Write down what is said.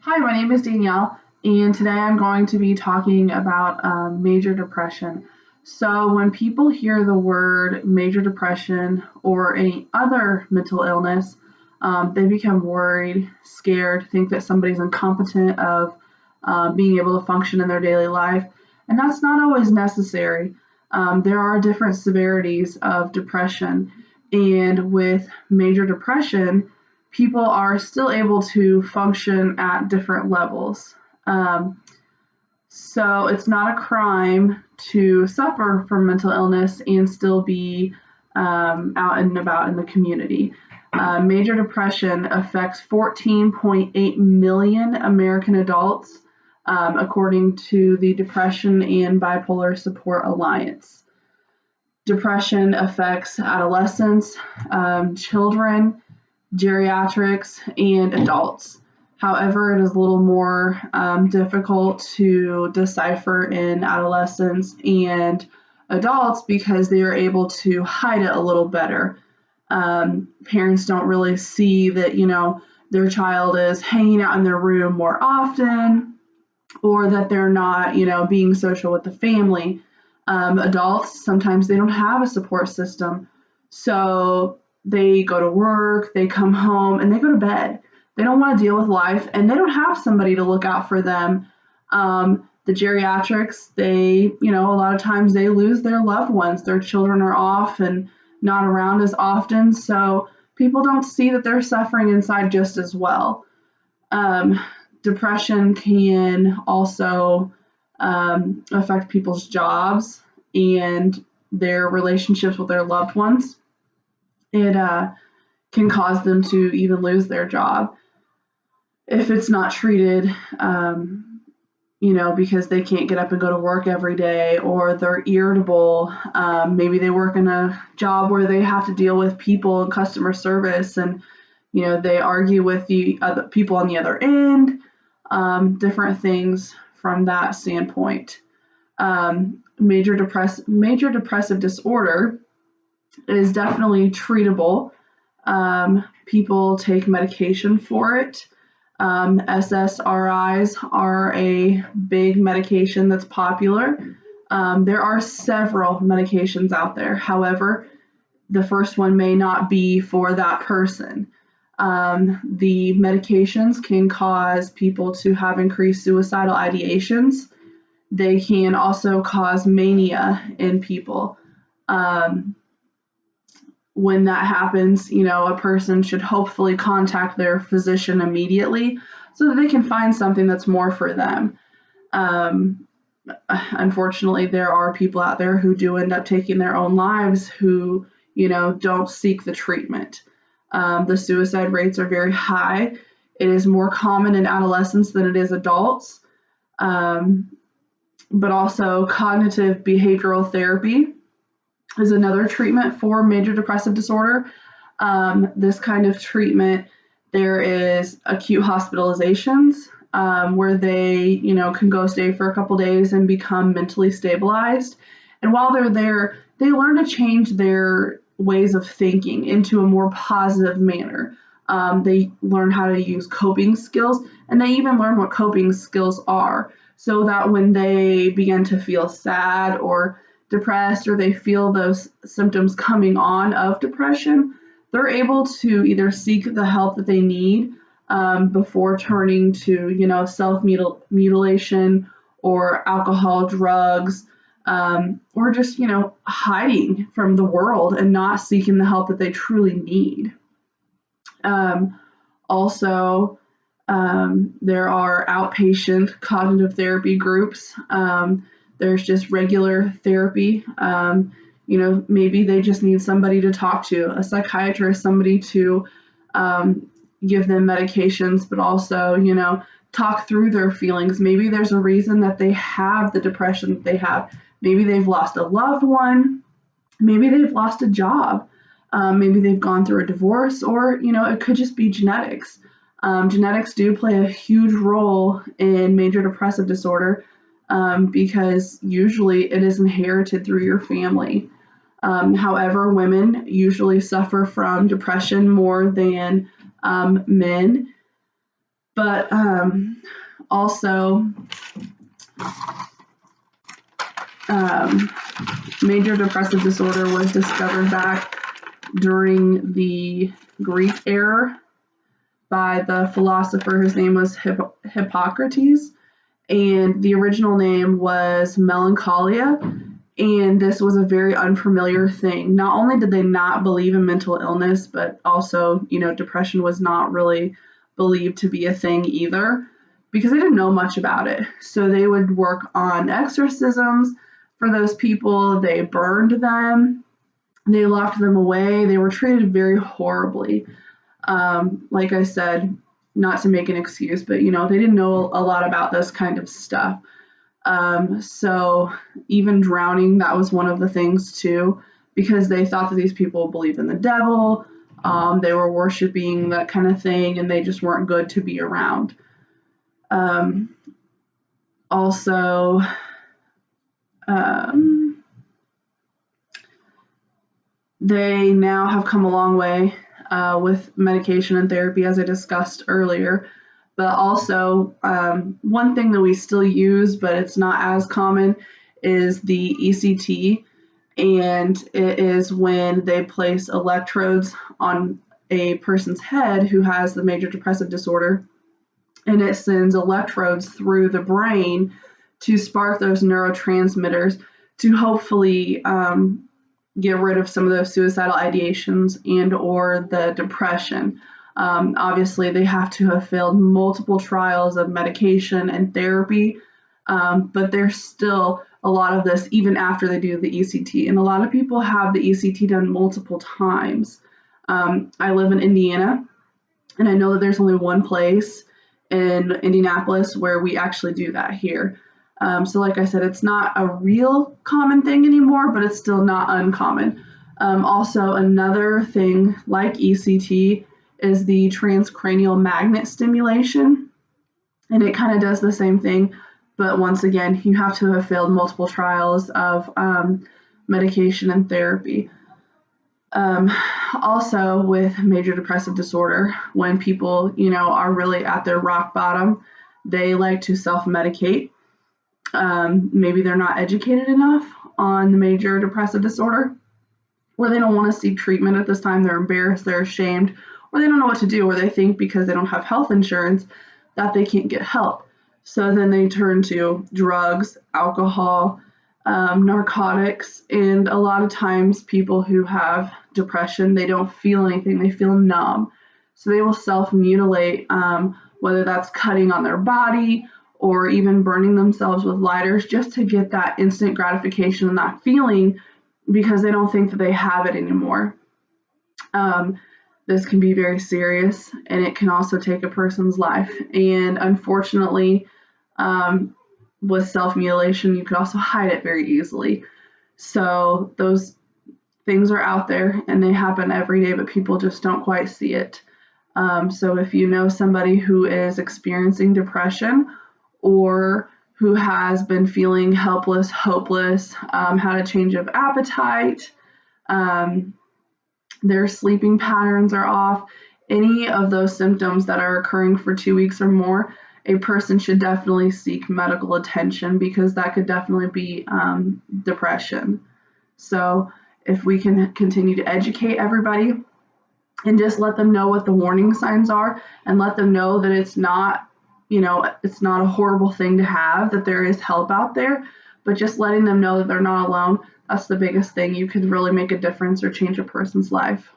Hi, my name is Danielle, and today I'm going to be talking about major depression. So, when people hear the word major depression or any other mental illness, they become worried, scared, think that somebody's incompetent of being able to function in their daily life, and that's not always necessary. There are different severities of depression, and with major depression, people are still able to function at different levels. Um, so it's not a crime to suffer from mental illness and still be out and about in the community. Major depression affects 14.8 million American adults, according to the Depression and Bipolar Support Alliance. Depression affects adolescents, children, geriatrics, and adults. However, it is a little more difficult to decipher in adolescents and adults because they are able to hide it a little better. Parents don't really see that, their child is hanging out in their room more often or that they're not, being social with the family. Adults, sometimes they don't have a support system. So they go to work, they come home, and they go to bed. They don't want to deal with life, and they don't have somebody to look out for them. The geriatrics, a lot of times they lose their loved ones. Their children are off and not around as often, so people don't see that they're suffering inside just as well. Depression can also affect people's jobs and their relationships with their loved ones. It can cause them to even lose their job if it's not treated, because they can't get up and go to work every day or they're irritable. Maybe they work in a job where they have to deal with people and customer service and, they argue with the other people on the other end, different things from that standpoint. Major depressive disorder is definitely treatable. People take medication for it. SSRIs are a big medication that's popular. There are several medications out there. However, the first one may not be for that person. The medications can cause people to have increased suicidal ideations. They can also cause mania in people. When that happens, a person should hopefully contact their physician immediately so that they can find something that's more for them. Unfortunately, there are people out there who do end up taking their own lives who, don't seek the treatment. The suicide rates are very high. It is more common in adolescents than it is adults. But also cognitive behavioral therapy is another treatment for major depressive disorder. This kind of treatment, there is acute hospitalizations where they, can go stay for a couple days and become mentally stabilized. And while they're there, they learn to change their ways of thinking into a more positive manner. They learn how to use coping skills, and they even learn what coping skills are, so that when they begin to feel sad or depressed or they feel those symptoms coming on of depression, they're able to either seek the help that they need before turning to, self-mutilation or alcohol, drugs, or just, hiding from the world and not seeking the help that they truly need. Also, there are outpatient cognitive therapy groups. There's just regular therapy. Maybe they just need somebody to talk to, a psychiatrist, somebody to give them medications, but also, talk through their feelings. Maybe there's a reason that they have the depression that they have. Maybe they've lost a loved one. Maybe they've lost a job. Maybe they've gone through a divorce, or, it could just be genetics. Genetics do play a huge role in major depressive disorder because usually it is inherited through your family. However, women usually suffer from depression more than men. But also, major depressive disorder was discovered back during the Greek era by the philosopher. His name was Hippocrates, and the original name was melancholia. And this was a very unfamiliar thing. Not only did they not believe in mental illness, but also, depression was not really believed to be a thing either, because they didn't know much about it. So they would work on exorcisms for those people. They burned them. They locked them away. They were treated very horribly. Like I said, not to make an excuse, but they didn't know a lot about this kind of stuff. So even drowning, that was one of the things too, because they thought that these people believed in the devil. They were worshiping that kind of thing, and they just weren't good to be around. Also, they now have come a long way with medication and therapy, as I discussed earlier. But also, one thing that we still use, but it's not as common, is the ECT. And it is when they place electrodes on a person's head who has the major depressive disorder, and it sends electrodes through the brain to spark those neurotransmitters to hopefully get rid of some of those suicidal ideations and or the depression. Obviously, they have to have failed multiple trials of medication and therapy, but there's still a lot of this even after they do the ECT. And a lot of people have the ECT done multiple times. I live in Indiana, and I know that there's only one place in Indianapolis where we actually do that here. So like I said, it's not a real common thing anymore, but it's still not uncommon. Also, another thing like ECT is the transcranial magnet stimulation, and it kind of does the same thing, but once again, you have to have failed multiple trials of medication and therapy. Also, with major depressive disorder, when people, are really at their rock bottom, they like to self-medicate. Maybe they're not educated enough on the major depressive disorder, or they don't want to seek treatment at this time. They're embarrassed, they're ashamed, or they don't know what to do, or they think because they don't have health insurance that they can't get help. So then they turn to drugs, alcohol, narcotics, and a lot of times people who have depression, they don't feel anything, they feel numb. So they will self-mutilate, whether that's cutting on their body or even burning themselves with lighters just to get that instant gratification and that feeling, because they don't think that they have it anymore. This can be very serious, and it can also take a person's life. And unfortunately, with self-mutilation, you could also hide it very easily. So those things are out there, and they happen every day, but people just don't quite see it. So if you know somebody who is experiencing depression, or who has been feeling helpless, hopeless, had a change of appetite, their sleeping patterns are off, any of those symptoms that are occurring for 2 weeks or more, a person should definitely seek medical attention, because that could definitely be depression. So if we can continue to educate everybody and just let them know what the warning signs are, and let them know that it's not a horrible thing to have, that there is help out there, but just letting them know that they're not alone, that's the biggest thing. You could really make a difference or change a person's life.